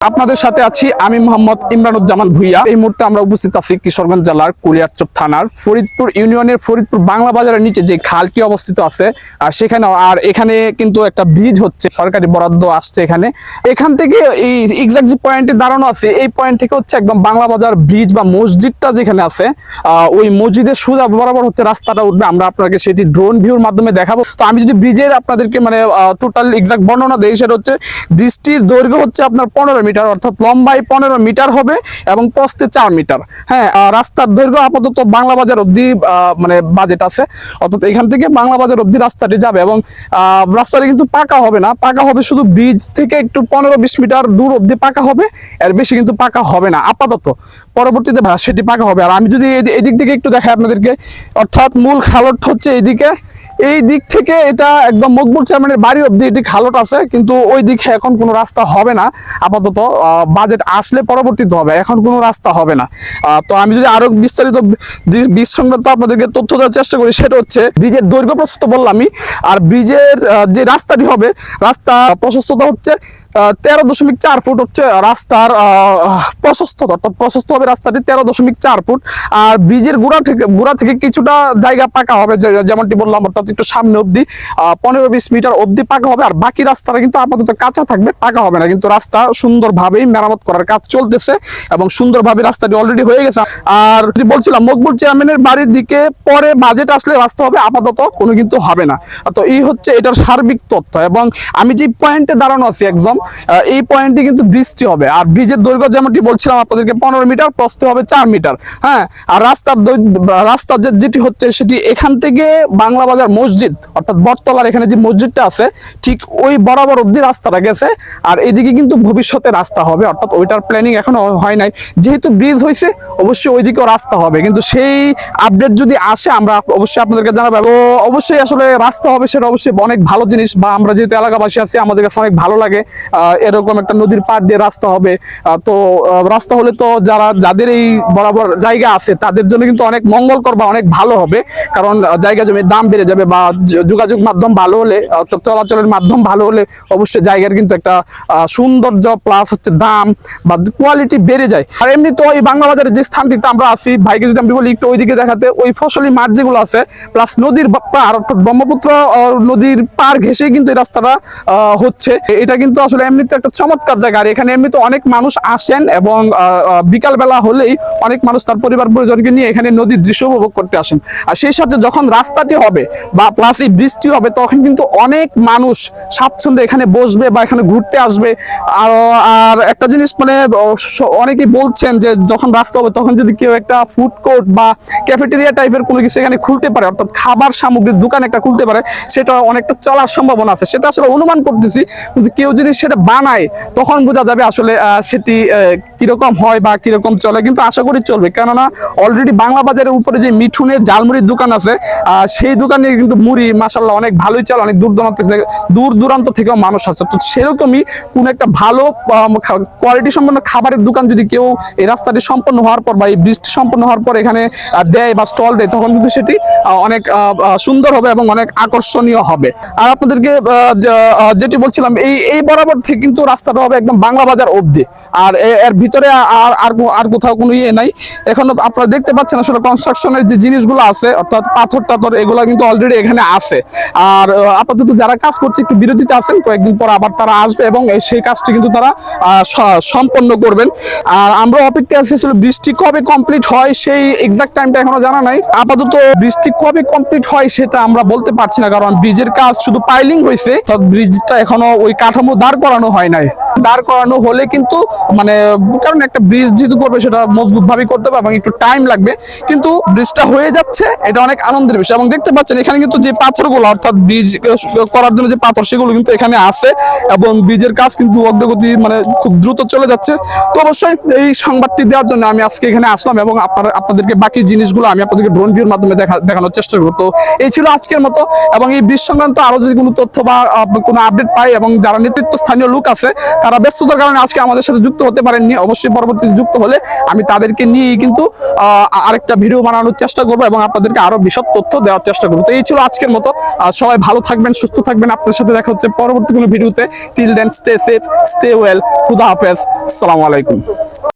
আপনাদের সাথে আছি আমি মোহাম্মদ ইমরানুজ্জামান ভুইয়া। এই মুহূর্তে আমরা উপস্থিত আছি কিশোরগঞ্জ জেলার কুলিয়ারচর থানার ফরিদপুর ইউনিয়নের ফরিদপুর বাংলা বাজারের নিচে যে খালটি অবস্থিত আছে সেখানে। আর এখানে কিন্তু একটা ব্রিজ হচ্ছে, সরকারি বরাদ্দ আসছে এখানে। এখান থেকে এই এক্সাক্ট যে পয়েন্টে দাঁড়ানো আছে এই পয়েন্ট থেকে হচ্ছে একদম বাংলা বাজার ব্রিজ বা মসজিদটা যেখানে আছে ওই মসজিদের সোজা বরাবর হচ্ছে রাস্তাটা উঠবে। আমরা আপনাকে সেটি ড্রোন ভিউর মাধ্যমে দেখাবো। তো আমি যদি ব্রিজের আপনাদেরকে টোটাল এক্সাক্ট বর্ণনা দেই, সেটা হচ্ছে ব্রিজটির দৈর্ঘ্য হচ্ছে আপনার 15 মিটার, অর্থাৎ লম্বায় 15 মিটার হবে এবং প্রস্থে 4 মিটার। হ্যাঁ, রাস্তার দৈর্ঘ্য আপাতত বাংলা বাজার অব্দি বাজেট আছে, অর্থাৎ এখান থেকে বাংলা বাজার অব্দি রাস্তাটি যাবে। এবং রাস্তাটি কিন্তু পাকা হবে না, পাকা হবে শুধু ব্রিজ থেকে একটু 15-20 মিটার দূর অব্দি পাকা হবে, এর বেশি কিন্তু পাকা হবে না আপাতত। পরবর্তীতে সেটি পাকা হবে। আর আমি যদি এদিক থেকে একটু দেখাই আপনাদেরকে, অর্থাৎ মূল খালট হচ্ছে এইদিকে, এই দিক থেকে এটা একদম মকবুল চেয়ারম্যানের বাড়ি অব্দি এটি খালট আছে, কিন্তু ওই দিকে এখন কোনো রাস্তা হবে না আপাতত। বাজেট আসলে পরবর্তীতে হবে, এখন কোনো রাস্তা হবে না। তো আমি যদি আরো বিস্তারিত ব্রিজ সংক্রান্ত আপনাদেরকে তথ্য দেওয়ার চেষ্টা করি, সেটা হচ্ছে ব্রিজের দৈর্ঘ্য প্রশস্ত বললামই। আর ব্রিজের যে রাস্তাটি হবে, রাস্তা প্রশস্ততা হচ্ছে 13.4 ফুট হচ্ছে রাস্তার প্রশস্ততা, অর্থাৎ প্রশস্ত হবে রাস্তাটি 13.4 ফুট। আর ব্রিজের গোড়া থেকে কিছুটা জায়গা পাকা হবে, যেমনটি বললাম, অর্থাৎ একটু সামনে অব্দি 15-20 মিটার অব্দি পাকা হবে। আর বাকি রাস্তাটা কিন্তু আপাতত কাঁচা থাকবে, পাকা হবে না। কিন্তু রাস্তা সুন্দরভাবেই মেরামত করার কাজ চলতেছে এবং সুন্দরভাবে রাস্তাটি অলরেডি হয়ে গেছে। আর বলছিলাম মকবুল চেয়ারম্যানের বাড়ির দিকে পরে বাজেট আসলে রাস্তা হবে, আপাতত কোনো কিন্তু হবে না। তো এই হচ্ছে এটার সার্বিক তথ্য। এবং আমি যে পয়েন্টে দাঁড়ানো আছি একদম এই পয়েন্টে কিন্তু ব্রিজটি হবে। আর ব্রিজের দৈর্ঘ্য যেমনটি বলছিলাম আপনাদেরকে 15 মিটার, প্রস্থ হবে 4 মিটার। হ্যাঁ, আর রাস্তার যেটি হচ্ছে সেটি এখান থেকে বাংলা বাজার মসজিদ, অর্থাৎ বটতলার এখানে যে মসজিদটা আছে ঠিক ওই বরাবর অব্দি রাস্তাটা গেছে। আর এদিকে কিন্তু ভবিষ্যতে রাস্তা হবে, অর্থাৎ ওইটার প্ল্যানিং এখনো হয় নাই। যেহেতু ব্রিজ হয়েছে অবশ্যই ওইদিকেও রাস্তা হবে, কিন্তু সেই আপডেট যদি আসে আমরা অবশ্যই আপনাদেরকে জানাবো। অবশ্যই আসলে রাস্তা হবে, সেটা অবশ্যই অনেক ভালো জিনিস, বা আমরা যেহেতু এলাকাবাসী আছি আমাদের কাছে অনেক ভালো লাগে। এরকম একটা নদীর পাড় দিয়ে রাস্তা হবে। তো রাস্তা হলে তো যাদের এই বরাবর জায়গা আছে তাদের জন্য কিন্তু অনেক মঙ্গলকর বা অনেক ভালো হবে, কারণ জায়গা জমির দাম বেড়ে যাবে, বা যোগাযোগ মাধ্যম ভালো হলে, চলাচলের মাধ্যম ভালো হলে অবশ্যই জায়গার কিন্তু একটা সৌন্দর্য প্লাস হচ্ছে দাম বা কোয়ালিটি বেড়ে যায়। আর এমনি তো এই বাংলা বাজারের যে স্থানটিতে আমরা আছি, ভাইকে যদি আমি বলি একটু ওইদিকে দেখাতে, ওই ফসলি মাঠ যেগুলো আছে প্লাস নদীর পার, অর্থাৎ ব্রহ্মপুত্র নদীর পার ঘেঁষে কিন্তু এই রাস্তাটা হচ্ছে। এটা কিন্তু আসলে এমনিতে একটা চমৎকার জায়গা। আর এখানে এমনিতে অনেক মানুষ আসেন এবং বিকাল বেলা হলেই অনেক মানুষ তার পরিবার পরিজনকে নিয়ে এখানে নদীর দৃশ্য উপভোগ করতে আসেন। আর সেই সাথে যখন রাস্তাটি হবে বা প্লাস এই বৃষ্টি হবে, তখন কিন্তু অনেক মানুষ স্বাচ্ছন্দ্যে এখানে বসবে বা এখানে ঘুরতে আসবে। আর একটা জিনিস অনেকেই বলছেন যে যখন রাস্তা হবে তখন যদি কেউ একটা ফুড কোর্ট বা ক্যাফেটেরিয়া টাইপের কোনো কিছু এখানে খুলতে পারে, অর্থাৎ খাবার সামগ্রীর দোকান একটা খুলতে পারে, সেটা অনেকটা চলার সম্ভাবনা আছে। সেটা আসলে অনুমান করতেছি, কিন্তু কেউ যদি সেটা বানায় তখন বোঝা যাবে আসলে সেটি কিরকম হয় বা কিরকম চলে। কিন্তু আশা করি চলবে, কেননা অলরেডি বাংলা বাজারের উপরে যে মিঠুনের ঝালমুড়ির দোকান আছে সেই দোকানে কিন্তু মুড়ি মাশাআল্লাহ অনেক ভালোই চলে, অনেক দূর দূরান্ত থেকেও মানুষ আছে। তো সেরকমই কোন একটা ভালো কোয়ালিটি সম্পন্ন খাবারের দোকান যদি কেউ এই রাস্তাটি সম্পন্ন হওয়ার পর বা এই ব্রিজটি সম্পন্ন হওয়ার পর এখানে দেয় বা স্টল দেয়, তখন কিন্তু সেটি অনেক সুন্দর হবে এবং অনেক আকর্ষণীয় হবে। আর আপনাদেরকে যেটি বলছিলাম, এই বরাবর থেকে কিন্তু রাস্তাটা হবে একদম বাংলা বাজার অবধি। আর এর ভিতরে আর কোথাও কোনো ইয়ে নাই। এখন আপনারা দেখতে পাচ্ছেন আসলে কনস্ট্রাকশনের যে জিনিসগুলো আছে, অর্থাৎ পাথর টাথর এগুলো কিন্তু অলরেডি এখানে আছে। আর আপাতত যারা কাজ করছে একটু বিরতিতে আছেন, কয়েকদিন পর আবার তারা আসবে এবং সেই কাজটি কিন্তু তারা সম্পন্ন করবেন। আর আমরা অপেক্ষা আছি আসলে বৃষ্টি কবে কমপ্লিট হয় সেই এক্সাক্ট টাইমটা এখনো জানা নাই। আপাতত বৃষ্টি কবে কমপ্লিট হয় সেটা আমরা বলতে পারছি না, কারণ ব্রিজের কাজ শুধু পাইলিং হয়েছে, ব্রিজটা এখনো ওই কাঠামো দাঁড় করানো হয় নাই। দাঁড় করানো হলে কিন্তু কারণ একটা ব্রিজ যেহেতু করবে সেটা মজবুত ভাবে করতে হবে এবং একটু টাইম লাগবে, কিন্তু ব্রিজটা হয়ে যাচ্ছে, এটা অনেক আনন্দের বিষয়। এবং দেখতে পাচ্ছেন এখানে কিন্তু যে পাথরগুলো, অর্থাৎ ব্রিজ করার জন্য যে পাথর, সেগুলো কিন্তু এখানে আছে এবং ব্রিজের কাজ কিন্তু অগ্রগতি খুব দ্রুত চলে যাচ্ছে। তো অবশ্যই এই সংবাদটি দেওয়ার জন্য আমি আজকে এখানে আসলাম এবং আপনাদেরকে বাকি জিনিসগুলো আমি আপনাদেরকে ড্রোন ভিউর মাধ্যমে দেখানোর চেষ্টা করব। তো এই ছিল আজকের মতো। এবং এই ব্রিজ সংক্রান্ত আরো যদি কোনো তথ্য বা কোনো আপডেট পাই এবং যারা নেতৃত্ব স্থানীয় লোক আছে তারা ব্যস্ততার কারণে আজকে আমাদের সাথে যুক্ত হতে পারেননি। অবশ্যই পরবর্তীতে যুক্ত হলে আমি তাদেরকে নিয়েই কিন্তু আরেকটা ভিডিও বানানোর চেষ্টা করবো এবং আপনাদেরকে আরো বিশদ তথ্য দেওয়ার চেষ্টা করবো। তো এই ছিল আজকের মতো। সবাই ভালো থাকবেন, সুস্থ থাকবেন। আপনার সাথে দেখা হচ্ছে পরবর্তী কোনো ভিডিওতে। Till then stay safe, stay well. খুদা হাফেজ, আসসালামু আলাইকুম।